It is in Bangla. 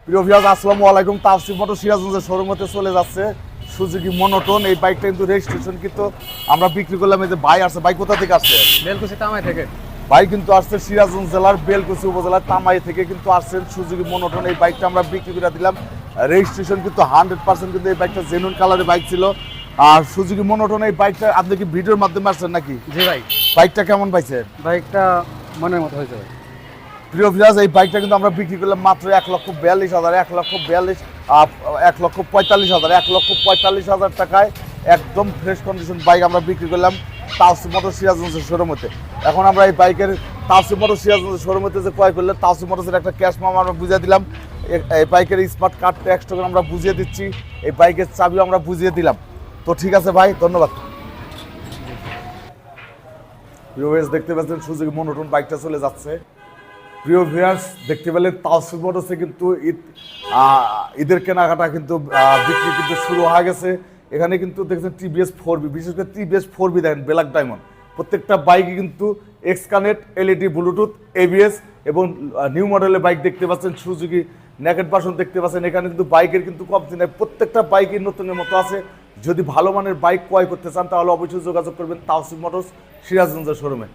প্রিয় ভিউয়ার্স, আসসালামু আলাইকুম। তাওসিফ মোটর সিরাজগঞ্জের শোরুমে চলে যাচ্ছে সুজুকি মনোটন। এই বাইকটা কিন্তু রেজিস্ট্রেশন কিন্তু আমরা বিক্রি করলাম। এই যে ভাই আসছে, ভাই কোথা থেকে আসছে? বেলকুচি তামাই থেকে। ভাই কিন্তু আসছে সিরাজগঞ্জ জেলার বেলকুচি উপজেলার তামাই থেকে কিন্তু আসছেন সুজুকি মনোটন। এই বাইকটা আমরা বিক্রি করে দিলাম। রেজিস্ট্রেশন কিন্তু 100% কিন্তু এই বাইকটা জেনুইন কালারের বাইক ছিল। আর সুজুকি মনোটন এই বাইকটা আপনি কি ভিডিওর মাধ্যমে আসছেন নাকি? জি ভাই, বাইকটা কেমন পাইছেন? বাইকটা মনের মতো হয়েছে ভাই। প্রিয় ভিউয়ার্স, এই বাইকটা কিন্তু আমরা বিক্রি করলাম মাত্র 1,42,000, 1,45,000 টাকায়। একদম ফ্রেশ কন্ডিশন বাইক আমরা বিক্রি করলাম তাওসিফ মোটর সিরাজগঞ্জের শোরুমেতে। এখন আমরা এই বাইকের তাওসিফ মোটর সিরাজগঞ্জের শোরুমেতে যে ক্রয় করলে তাওসিফ মোটরসের একটা ক্যাশ মামা আমরা বুঝিয়ে দিলাম। এই বাইকের স্মার্ট কার্ড ট্যাক্স টোকেন আমরা বুঝিয়ে দিচ্ছি। এই বাইকের চাবিও আমরা বুঝিয়ে দিলাম। তো ঠিক আছে ভাই, ধন্যবাদ। প্রিয় ভিউয়ার্স, দেখতে পাচ্ছেন সুজুকি মনোটন বাইকটা চলে যাচ্ছে। প্রিয় ভিউয়ার্স, দেখতে পেলেন তাওসিফ মোটরসে কিন্তু ঈদের কেনাকাটা কিন্তু বিক্রি কিন্তু শুরু হয়ে গেছে। এখানে কিন্তু দেখছেন টিভিএস 4B, বিশেষ করে টিভিএস 4B দেখেন ব্ল্যাক ডায়মন্ড। প্রত্যেকটা বাইকে কিন্তু x connect, LED, Bluetooth, ABS এবং নিউ মডেলের বাইক দেখতে পাচ্ছেন। সুজুকি নেকেট ভার্সন দেখতে পাচ্ছেন। এখানে কিন্তু বাইকের কিন্তু কমতি নেই, প্রত্যেকটা বাইকই নতুনের মতো আছে। যদি ভালো মানের বাইক ক্রয় করতে চান তাহলে অবশ্যই যোগাযোগ করবেন তাওসিফ মোটরস সিরাজগঞ্জের শোরুমে।